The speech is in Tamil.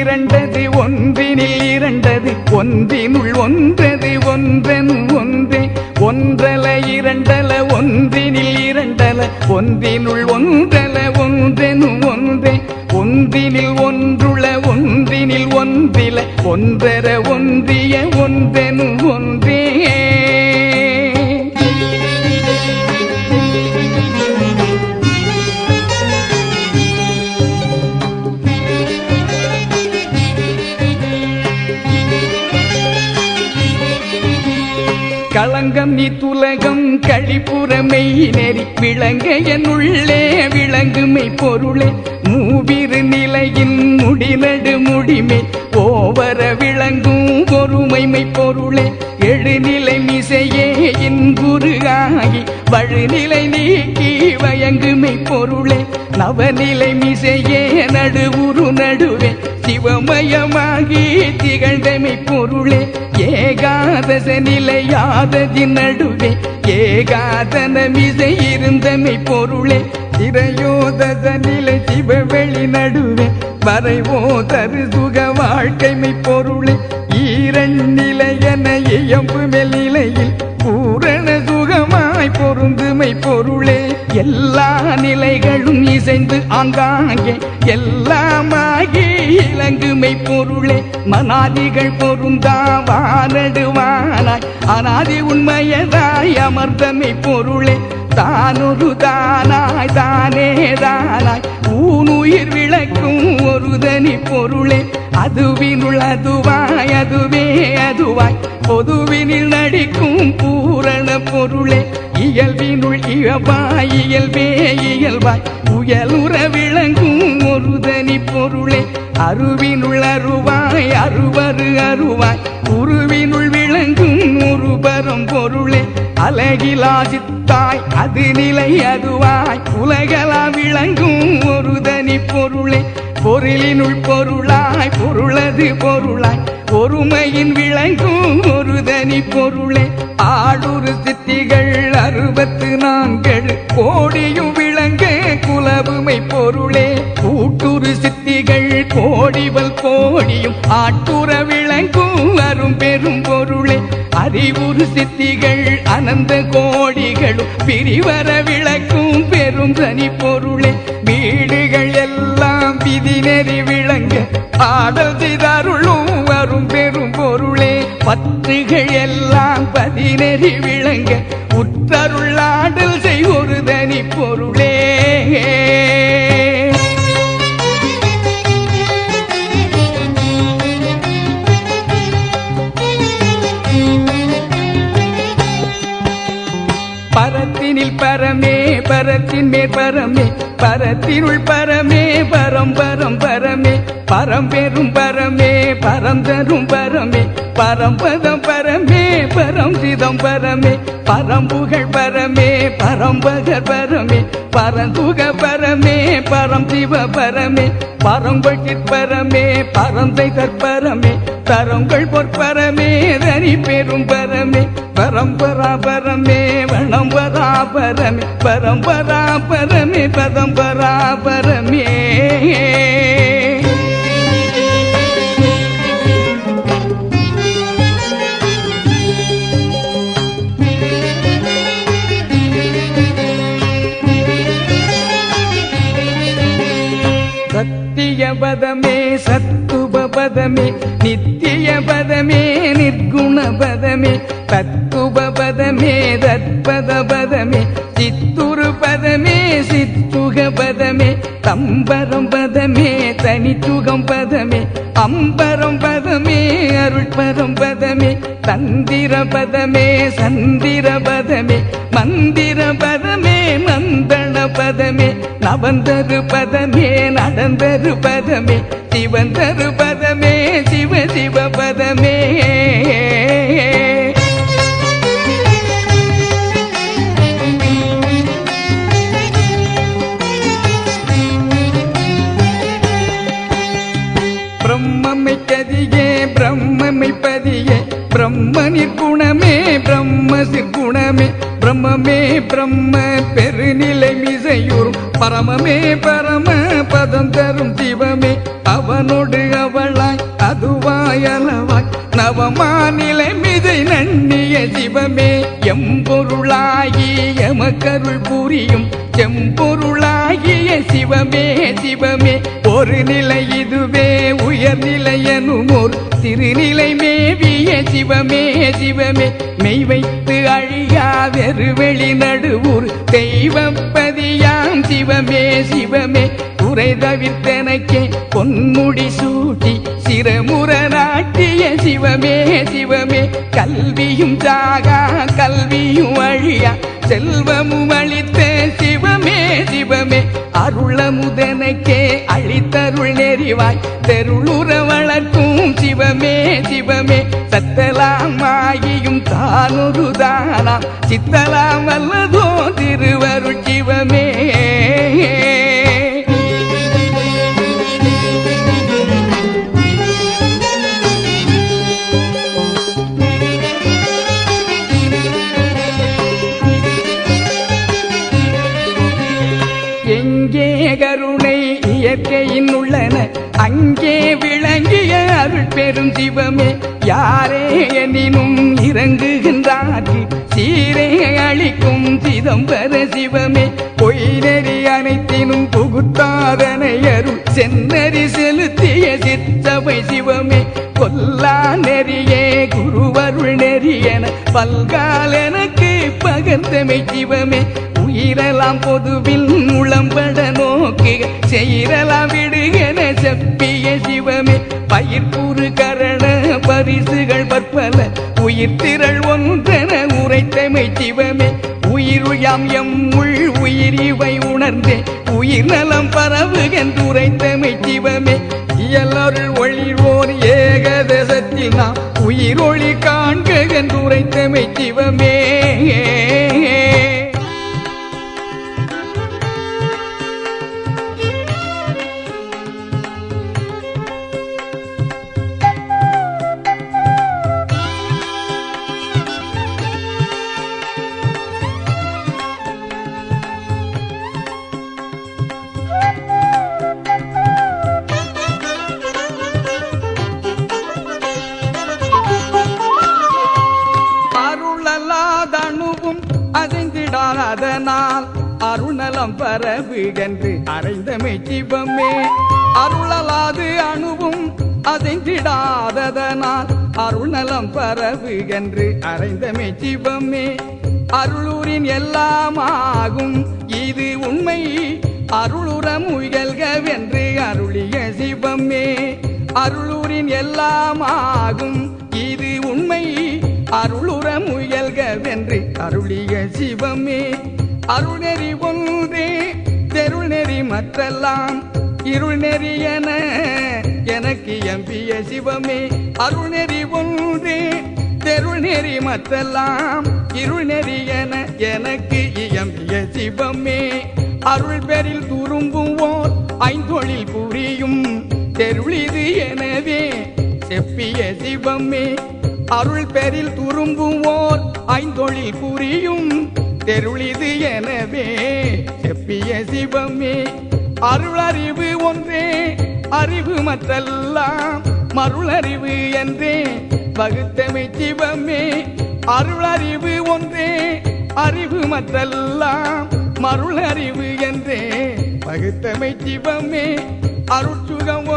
இரண்டது ஒன்றினில் இரண்டது ஒன்றினுள் ஒன்றது ஒன்றெனும் ஒன்றே ஒன்றல இரண்டல ஒன்றினில் இரண்டல ஒன்றினுள் ஒன்றல ஒன்றெனும் ஒன்றே ஒன்றினில் ஒன்றுள ஒன்றினில் ஒன்றில ஒன்றர ஒன்றிய ஒன்றெனும் ஒன்றே களங்கம் நீ துலகம் கழிப்புறமை நெறி விளங்க என்னுள்ளே விளங்குமை பொருளே மூவிரு நிலையின் முடிநடு முடிமே ஓவர விளங்கும் பொறுமைமை பொருளே எழுநிலை மிசையே இன்புரு ஆகி வழுநிலை நீக்கி வயங்குமை பொருளே நவநிலை மிசையே நடுவுரு நடுவே சிவமயமாகி திகழ்ந்தமை பொருளே ஏகாதச நிலையாததின் நடுவே ஏகாதன மிசை இருந்தமை பொருளே திரையோதச நிலை சிவவெளி நடுவே வரைவோ தரு சுக வாழ்க்கைமை பொருளே ஈரநிலையென இயம்பு மெல்நிலையில் பூரண சுகமாய் பொருந்துமை பொருளே எல்லா நிலைகளும் இசைந்து ஆங்காங்கே எல்லாமாகி இலங்குமை பொருளே மனாதிகள் பொருந்தா வானடுவானாய் அனாதி உண்மையதாய் அமர்ந்தமை பொருளே தானொரு தானாய் தானே தானாய் ஊனுயிர் விளக்கும் ஒரு தனி பொருளே அதுவினுள் அதுவாய் அதுவே அதுவாய் பொதுவினில் நடிக்கும் பூரண பொருளே இயல்பினுள் இயல்பாய் இயல்பே இயல்பாய் உயலுற விளங்கும் ஒரு தனி பொருளே அருவினுள் அருவாய் அருவரு அருவாய் உருவினுள் விளங்கும் ஒரு பரம் பொருளே அழகிலா சித்தாய் அது நிலை அதுவாய் உலகலா விளங்கும் ஒரு தனி பொருளே பொருளினுள் பொருளாய் பொருளது பொருளாய் ஒருமையின் விளங்கும் ஒரு தனி பொருளே ஆளுரு சித்திகள் 64 கோடியும் விளங்க குலவுமை பொருளே கூட்டுரு சித்திகள் கோடிவல் கோடியும் ஆட்டுற விளங்கும் அரும் பெரும் பொருளே அறிவுறு சித்திகள் அனந்த கோடிகளும் பிரிவர விளக்கும் பெரும் தனி பொருளே வீடுகள் எல்லாம் விதிநெறி விளங்க ஆடல் செய்தருளும் வரும் பெரும் பொருளே பற்றுகள் எல்லாம் பதிநெறி விளங்க உற்றருளாடல் செய்வொரு தனி பொருளே பரத்தினில் பரமே பரத்தின் மேற் பரமே பரத்தினுள் பரமே பரம் பரம் பரமே பரம்பெரும் பரமே பரந்தரும் பரமே பரம்பதம் பரமே பரம் சிதம் பரமே பரம்புகழ் பரமே பரம்பகர் பரமே பரந்துக பரமே பரம் சிவ பரமே பரம்பட்டிற் பரமே பரந்தை தற்பரமே தரங்கள் பொற்பரமே தனி பெரும் பரமே பரம்பரா பரமே வனம்பரா பரமே பரம்பரா பரமே பதம்பரா பரமே சத்திய பதமே சத்துவ பதமே நித்திய பதமே நிர்குண பதமே தத்துவ பதமே தத்பத பதமே சித்துரு பதமே சித்துக பதமே தம்பரம் பதமே தனித்துகம் பதமே அம்பரம் பதமே அருட்பரம் பதமே தந்திர பதமே சந்திர பதமே மந்திர பதமே மந்தள பதமே நவந்தரு பதமே நடந்தரு பதமே சிவந்தரு பதமே சிவ சிவ பதமே பிரம்மமை கதியே பிரம்மமை பதியே பிரம்ம நிற்குணமே பிரம்ம சிற்குணமே பிரம்மமே பிரம்ம பெருநிலை மிசையூரும் பரமமே பரம பதம் தரும் சிவமே அவனோடு அவளா ஒரு நிலை இதுவே உயர்நிலை எனுமோர் திருநிலை மேவிய சிவமே சிவமே மெய் வைத்து அழியா வெறுவெளி நடுவூர் தெய்வப்பதியாம் சிவமே சிவமே குறை தவிர்த்தனக்கே பொன்முடி சூட்டி சிரமுற நாட்டிய சிவமே சிவமே கல்வியும் சாகா கல்வியும் அழியா செல்வமும் அளித்த சிவமே சிவமே அருளமுதனக்கே அளித்தருள் நெறிவாய் தெருளுற வளர்க்கும் சிவமே சிவமே சத்தலாம் ஆகியும் தானொரு தானாம் சித்தலாம் அல்லதோ திருவருள் சிவமே எங்கே கருணை இயற்கையின் உள்ளன அங்கே விளங்கிய அருள் பெரும் சிவமே யாரே எனினும் இறங்குகின்றார்க்கு சீரே அளிக்கும் சிதம்பர சிவமே பொய் நெறி அனைத்தினும் புகுத்தாதனை அருள் சென்னறி செலுத்திய சித்தவை சிவமே கொல்லா நெறியே குருவருள் நெறியென பல்கால் எனக்கு பகர்ந்தமை சிவமே உயிரெல்லாம் பொதுவில் உளம்பட நோக்குக செய்யலாம் விடுகென செப்பிய சிவமே பயிர்புறு கரண பரிசுகள் பற்பல உயிர் திரள் ஒன்றென உரைத்தமை சிவமே உயிருயாம் எம் உள் உயிர் இவை உணர்ந்தே உயிர் நலம் பரவுகென்று உரைத்தமை சிவமே இயலருள் ஒளிர்வோர் ஏகதேசத்தில் நாம் உயிர் ஒளி காண்க என்று உரைத்தமை சிவமே அதனால் அருணலம் பரவுகென்று அறைந்தமை சிவமே அருளலாது அணுவும் அசைந்திடாததனால் அருணலம் பரவுகென்று அறைந்தமை சிவமே அருளூரின் எல்லாமாகும் இது உண்மை அருளுற முயல்கவென்று அருளிய சிவமே அருளூரின் எல்லாமாகும் இது உண்மை அருளுற முயல்கவென்று அருளிய சிவமே அருள்நெறி ஒன்றே தெருள் நெறி மற்றெல்லாம் இருள் நெறி என எனக்கு எம்பிய சிவமே அருள்நெறி ஒன்றே தெருள் நெறி மற்றெல்லாம் இருள் நெறி என எனக்கு இயம்பிய சிவமே அருள் பெரில் துரும்புவோர் ஐந்தொழில் புரியும் தெருளிது எனவே செப்பிய சிவமே அருள் பெரில் துரும்புவோர் ஐந்தொழில் புரியும் தெருளிது எனவே செப்பிய சிவமே அருள் அறிவு ஒன்றே அறிவு மற்றெல்லாம் மருள் அறிவு என்றே வகுத்தமை சிவமே அருள் அறிவு ஒன்றே அறிவு மற்றெல்லாம் மருள் அறிவு என்றே வகுத்தமை சிவமே அருட்சுகம்